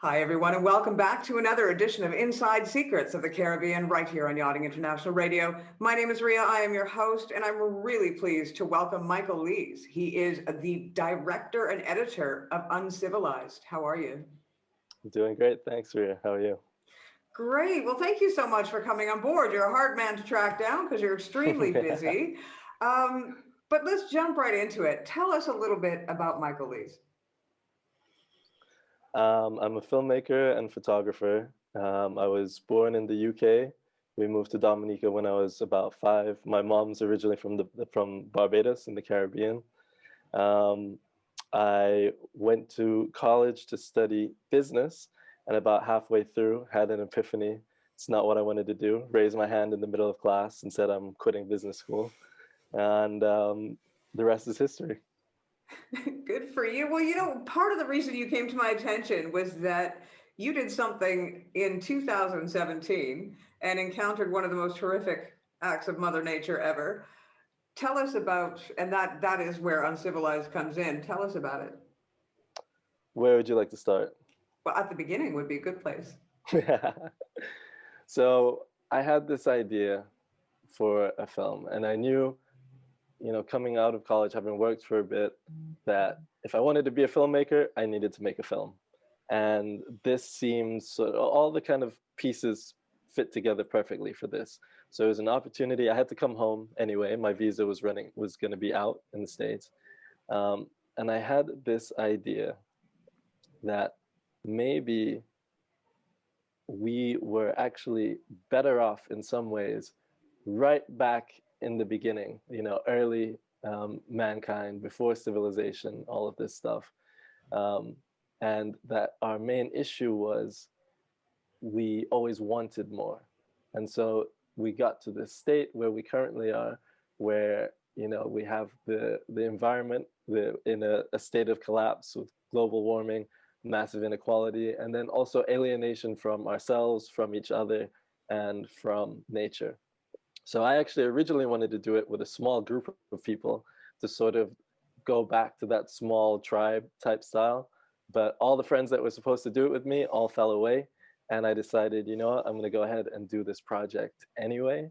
Hi, everyone, and welcome back to another edition of Inside Secrets of the Caribbean, right here on Yachting International Radio. My name is Ria. I am your host, and I'm really pleased to welcome Michael Lees. He is the director and editor of UNCIVILIZed. How are you? Doing great. Thanks, Ria. How are you? Great. Well, thank you so much for coming on board. You're a hard man to track down because you're extremely busy. But let's jump right into it. Tell us a little bit about Michael Lees. I'm a filmmaker and photographer. I was born in the UK. We moved to Dominica when I was about 5. My mom's originally from Barbados in the Caribbean. Um, I went to college to study business, and about halfway through, had an epiphany. It's not what I wanted to do. Raised my hand in the middle of class and said I'm quitting business school, and the rest is history. Good for you. Well, part of the reason you came to my attention was that you did something in 2017 and encountered one of the most horrific acts of Mother Nature ever. Tell us about, and that is where Uncivilized comes in. Tell us about it. Where would you like to start? Well, at the beginning would be a good place. So I had this idea for a film, and I knew, coming out of college, having worked for a bit, that if I wanted to be a filmmaker, I needed to make a film. And this seems sort of, all the kind of pieces fit together perfectly for this. So it was an opportunity. I had to come home anyway. My visa was going to be out in the States. And I had this idea that maybe we were actually better off in some ways right back in the beginning, early mankind, before civilization, all of this stuff. And that our main issue was we always wanted more. And so we got to this state where we currently are, where, we have the environment in a state of collapse with global warming, massive inequality, and then also alienation from ourselves, from each other, and from nature. So I actually originally wanted to do it with a small group of people to sort of go back to that small tribe type style. But all the friends that were supposed to do it with me all fell away. And I decided, you know what, I'm going to go ahead and do this project anyway.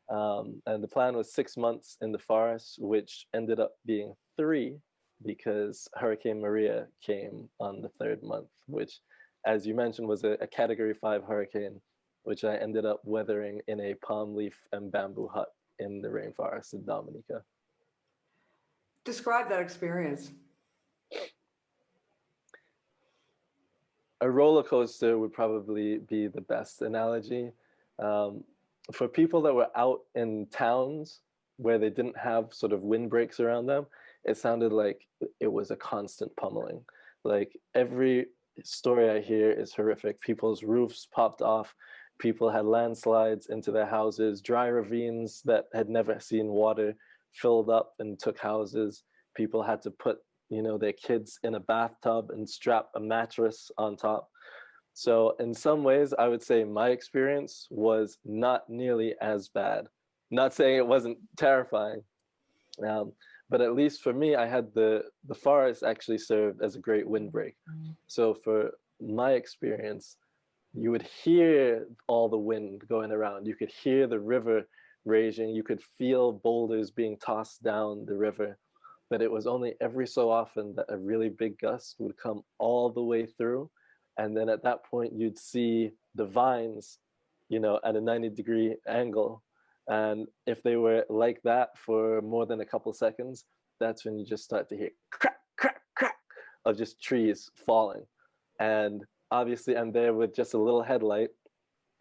And the plan was 6 months in the forest, which ended up being 3 because Hurricane Maria came on the 3rd month, which, as you mentioned, was a Category 5 hurricane, which I ended up weathering in a palm leaf and bamboo hut in the rainforest in Dominica. Describe that experience. A roller coaster would probably be the best analogy. For people that were out in towns where they didn't have sort of windbreaks around them, it sounded like it was a constant pummeling. Like every story I hear is horrific. People's roofs popped off. People had landslides into their houses. Dry ravines that had never seen water filled up and took houses. People had to put, their kids in a bathtub and strap a mattress on top. So in some ways, I would say my experience was not nearly as bad. Not saying it wasn't terrifying, but at least for me, I had the forest actually served as a great windbreak. So for my experience, you would hear all the wind going around. You could hear the river raging. You could feel boulders being tossed down the river. But it was only every so often that a really big gust would come all the way through. And then at that point, you'd see the vines, at a 90-degree angle. And if they were like that for more than a couple seconds, that's when you just start to hear crack, crack, crack of just trees falling. And obviously, I'm there with just a little headlight.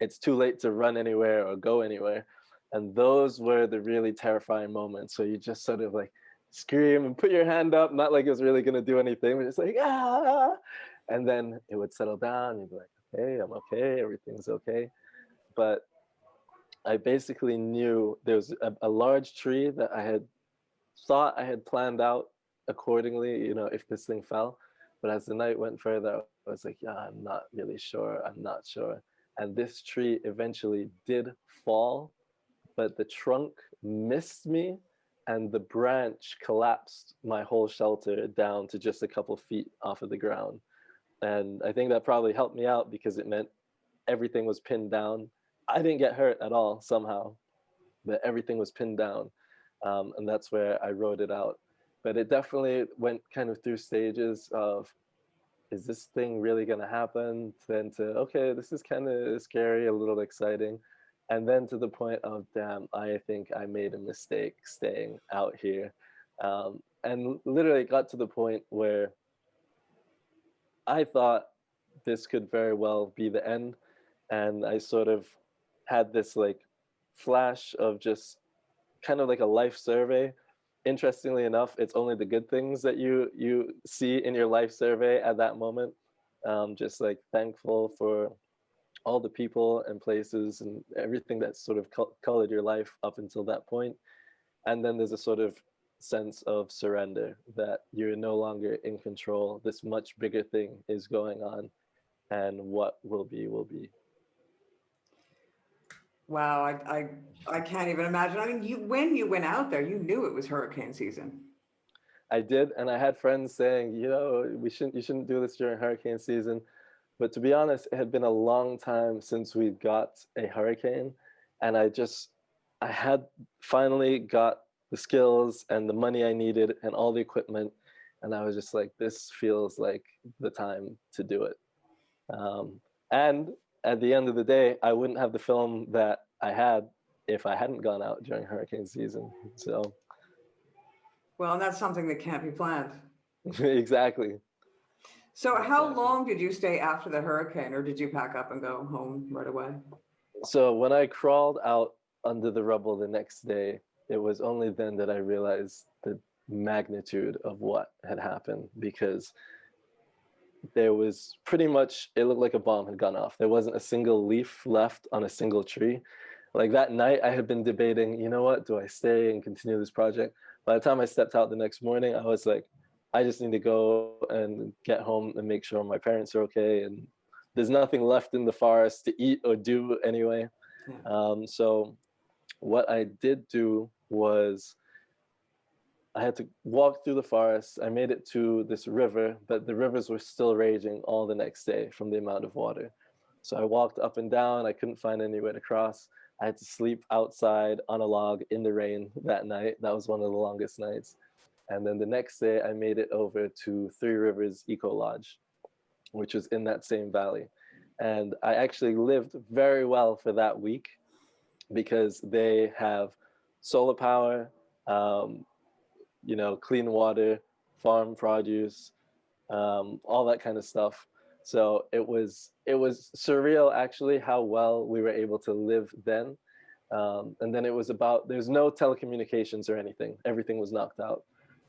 It's too late to run anywhere or go anywhere. And those were the really terrifying moments. So you just sort of like scream and put your hand up, not like it was really going to do anything, but just like, ah. And then it would settle down. You'd be like, okay, I'm okay. Everything's okay. But I basically knew there was a large tree that I had thought I had planned out accordingly, if this thing fell. But as the night went further, I was like, yeah, I'm not really sure. I'm not sure. And this tree eventually did fall, but the trunk missed me and the branch collapsed my whole shelter down to just a couple feet off of the ground. And I think that probably helped me out because it meant everything was pinned down. I didn't get hurt at all somehow, but everything was pinned down. And that's where I wrote it out. But it definitely went kind of through stages of, is this thing really going to happen? Then to, okay, this is kind of scary, a little exciting. And then to the point of, damn, I think I made a mistake staying out here. And literally it got to the point where I thought this could very well be the end. And I sort of had this like flash of just kind of like a life survey. Interestingly enough, it's only the good things that you see in your life survey at that moment. Just like thankful for all the people and places and everything that's sort of colored your life up until that point. And then there's a sort of sense of surrender that you're no longer in control. This much bigger thing is going on, and what will be will be. Wow, I can't even imagine. I mean, when you went out there, you knew it was hurricane season. I did, and I had friends saying, you shouldn't do this during hurricane season. But to be honest, it had been a long time since we got a hurricane, and I had finally got the skills and the money I needed and all the equipment, and I was just like, this feels like the time to do it. And at the end of the day, I wouldn't have the film that I had if I hadn't gone out during hurricane season. So, Well, and that's something that can't be planned. exactly. So how Exactly. long did you stay after the hurricane, or did you pack up and go home right away? So when I crawled out under the rubble the next day, it was only then that I realized the magnitude of what had happened, because there was pretty much, it looked like a bomb had gone off. There wasn't a single leaf left on a single tree. Like that night, I had been debating, you know what, do I stay and continue this project? By the time I stepped out the next morning, I was like, I just need to go and get home and make sure my parents are okay. And there's nothing left in the forest to eat or do anyway. Yeah. So what I did do was I had to walk through the forest. I made it to this river, but the rivers were still raging all the next day from the amount of water. So I walked up and down. I couldn't find anywhere to cross. I had to sleep outside on a log in the rain that night. That was one of the longest nights. And then the next day, I made it over to Three Rivers Eco Lodge, which was in that same valley. And I actually lived very well for that week because they have solar power, um, clean water, farm produce, all that kind of stuff. So it was surreal actually how well we were able to live then. And then it was about, there's no telecommunications or anything. Everything was knocked out.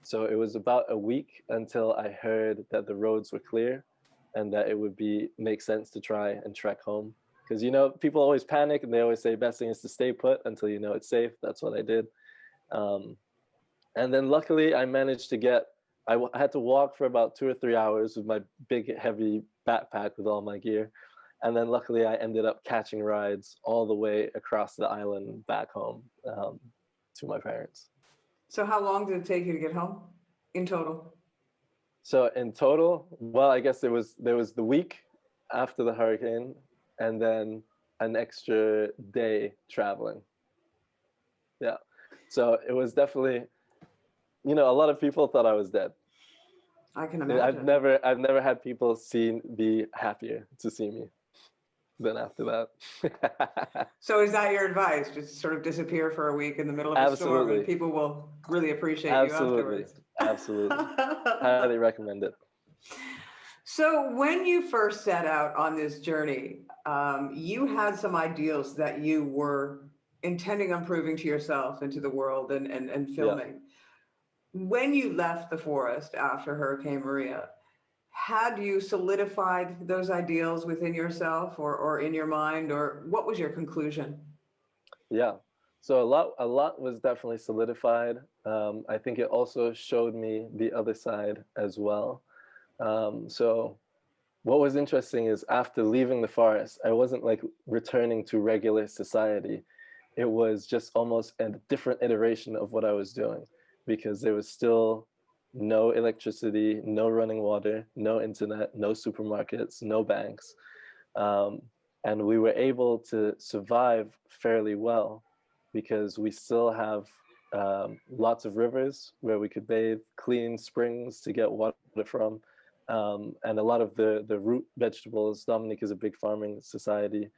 So it was about a week until I heard that the roads were clear and that it would make sense to try and trek home. Because, people always panic and they always say best thing is to stay put until you know it's safe. That's what I did. Um, and then luckily I managed to I had to walk for about 2 or 3 hours with my big heavy backpack with all my gear. And then luckily I ended up catching rides all the way across the island back home to my parents. So how long did it take you to get home in total? So in total, well, I guess there was the week after the hurricane and then an extra day traveling. Yeah. So it was definitely, a lot of people thought I was dead. I can I've imagine. never had people be happier to see me than after that. So is that your advice? Just sort of disappear for a week in the middle of a storm and Absolutely. people will really appreciate you Absolutely. afterwards. Absolutely. Highly recommend it. So when you first set out on this journey, you had some ideals that you were intending on proving to yourself and to the world and Yeah. filming. When you left the forest after Hurricane Maria, had you solidified those ideals within yourself or in your mind, or what was your conclusion? Yeah. So a lot was definitely solidified. I think it also showed me the other side as well. So what was interesting is after leaving the forest, I wasn't like returning to regular society. It was just almost a different iteration of what I was doing because there was still no electricity, no running water, no internet, no supermarkets, no banks. Um, and we were able to survive fairly well because we still have lots of rivers where we could bathe, clean springs to get water from, and a lot of the root vegetables. Dominique is a big farming society,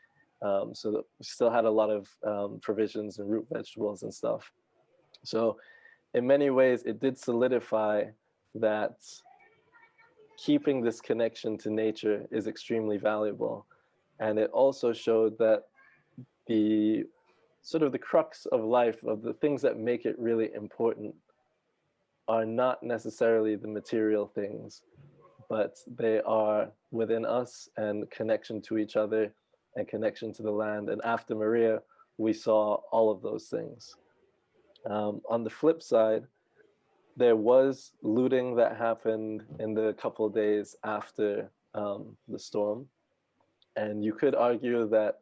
so that we still had a lot of provisions and root vegetables and stuff. So in many ways, it did solidify that keeping this connection to nature is extremely valuable. And it also showed that the sort of the crux of life, of the things that make it really important, are not necessarily the material things, but they are within us and connection to each other and connection to the land. And after Maria, we saw all of those things. On the flip side, there was looting that happened in the couple of days after the storm. And you could argue that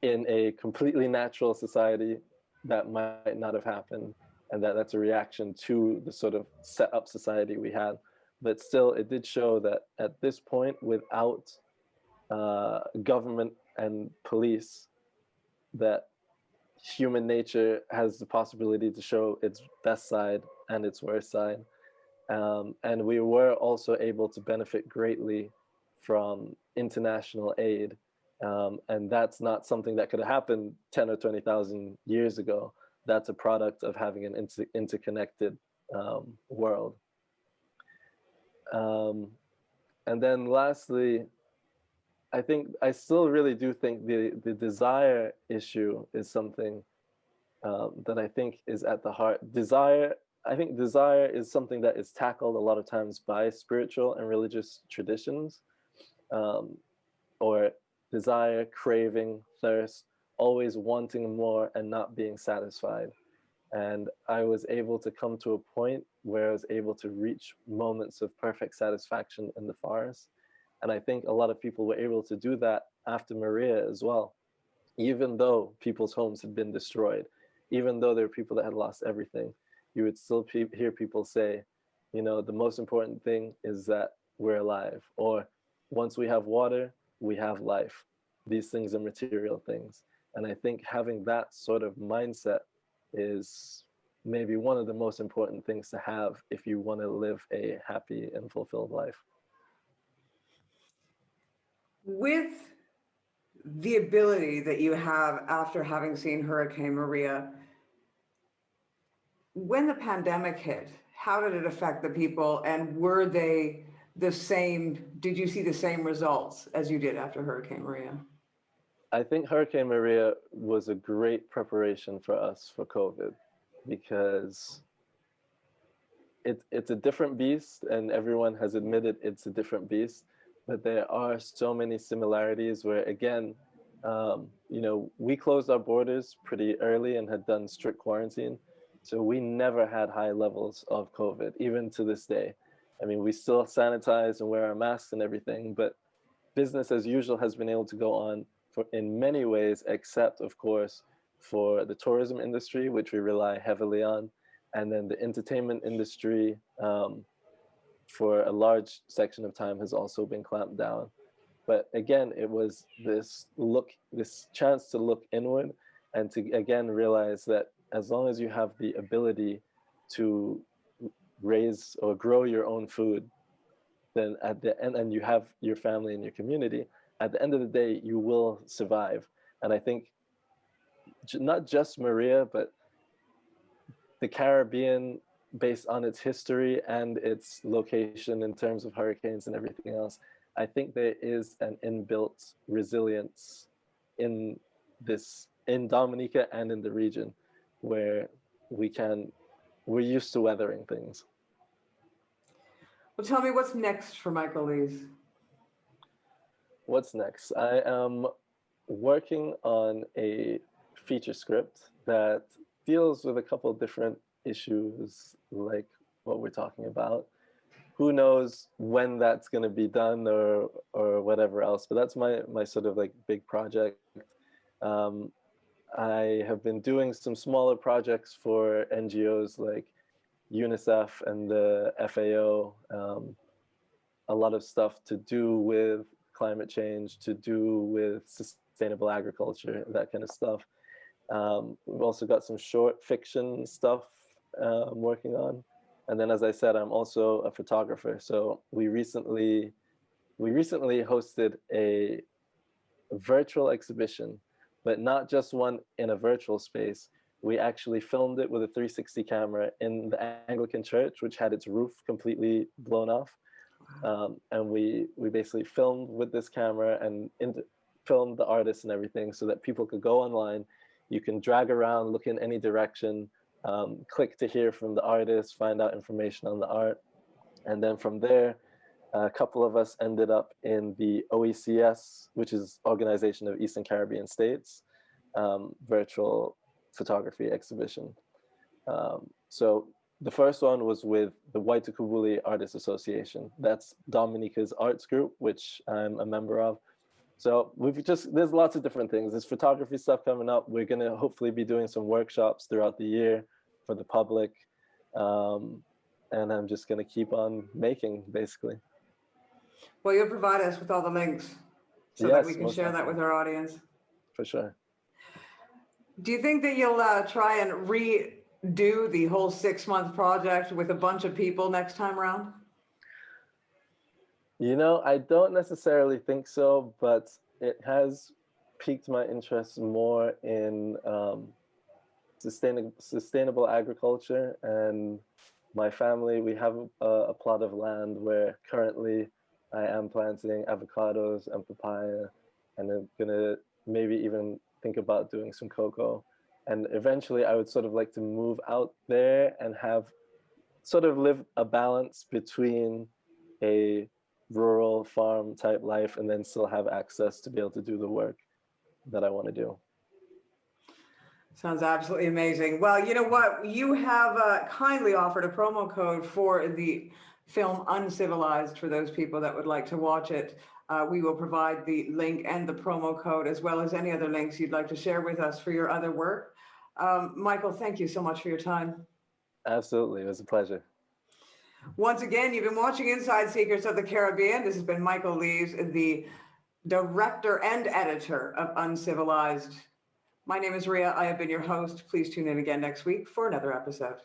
in a completely natural society, that might not have happened, and that's a reaction to the sort of set up society we had. But still, it did show that at this point, without government and police, that human nature has the possibility to show its best side and its worst side. And we were also able to benefit greatly from international aid. And that's not something that could have happened 10 or 20,000 years ago. That's a product of having an interconnected world. And then lastly, I still really do think the desire issue is something that I think is at the heart. I think desire is something that is tackled a lot of times by spiritual and religious traditions, or desire, craving, thirst, always wanting more and not being satisfied. And I was able to come to a point where I was able to reach moments of perfect satisfaction in the forest. And I think a lot of people were able to do that after Maria as well, even though people's homes had been destroyed, even though there were people that had lost everything. You would still hear people say, you know, the most important thing is that we're alive, or once we have water, we have life. These things are material things. And I think having that sort of mindset is maybe one of the most important things to have if you want to live a happy and fulfilled life. With the ability that you have after having seen Hurricane Maria, when the pandemic hit, how did it affect the people, and were they the same? Did you see the same results as you did after Hurricane Maria? I think Hurricane Maria was a great preparation for us for COVID, because it's a different beast, and everyone has admitted it's a different beast. But there are so many similarities where, again, you know, we closed our borders pretty early and had done strict quarantine. So we never had high levels of COVID, even to this day. I mean, we still sanitize and wear our masks and everything, but business as usual has been able to go on in many ways, except, of course, for the tourism industry, which we rely heavily on, and then the entertainment industry, for a large section of time, has also been clamped down. But again, it was this chance to look inward and to again realize that as long as you have the ability to raise or grow your own food, then at the end, and you have your family and your community, at the end of the day, you will survive. And I think not just Maria, but the Caribbean, based on its history and its location in terms of hurricanes and everything else, I think there is an inbuilt resilience in Dominica and in the region, where we're used to weathering things. Well, tell me what's next for Michael Lees. What's next? I am working on a feature script that deals with a couple of different issues like what we're talking about. Who knows when that's going to be done or whatever else, but that's my sort of like big project. I have been doing some smaller projects for NGOs like UNICEF and the FAO, a lot of stuff to do with climate change, to do with sustainable agriculture, that kind of stuff. We've also got some short fiction stuff I'm working on. And then, as I said, I'm also a photographer. So we recently hosted a virtual exhibition, but not just one in a virtual space. We actually filmed it with a 360 camera in the Anglican church, which had its roof completely blown off. And we basically filmed with this camera and filmed the artists and everything so that people could go online. You can drag around, look in any direction, click to hear from the artist, find out information on the art. And then from there, a couple of us ended up in the OECS, which is Organization of Eastern Caribbean States, virtual photography exhibition. So the first one was with the Waitukubuli Artists Association. That's Dominica's arts group, which I'm a member of. So there's lots of different things. There's photography stuff coming up. We're gonna hopefully be doing some workshops throughout the year for the public. And I'm just gonna keep on making, basically. Well, you'll provide us with all the links so that we can share that with our audience. For sure. Do you think that you'll try and redo the whole 6-month project with a bunch of people next time around? I don't necessarily think so, but it has piqued my interest more in sustainable agriculture. And my family, we have a plot of land where currently I am planting avocados and papaya, and I'm gonna maybe even think about doing some cocoa. And eventually I would sort of like to move out there and live a balance between a rural farm type life and then still have access to be able to do the work that I want to do. Sounds absolutely amazing. Well, you know what? You have kindly offered a promo code for the film Uncivilized for those people that would like to watch it. We will provide the link and the promo code, as well as any other links you'd like to share with us for your other work. Michael, thank you so much for your time. Absolutely. It was a pleasure. Once again, you've been watching Inside Secrets of the Caribbean. This has been Michael Lees, the director and editor of Uncivilized. My name is Ria. I have been your host. Please tune in again next week for another episode.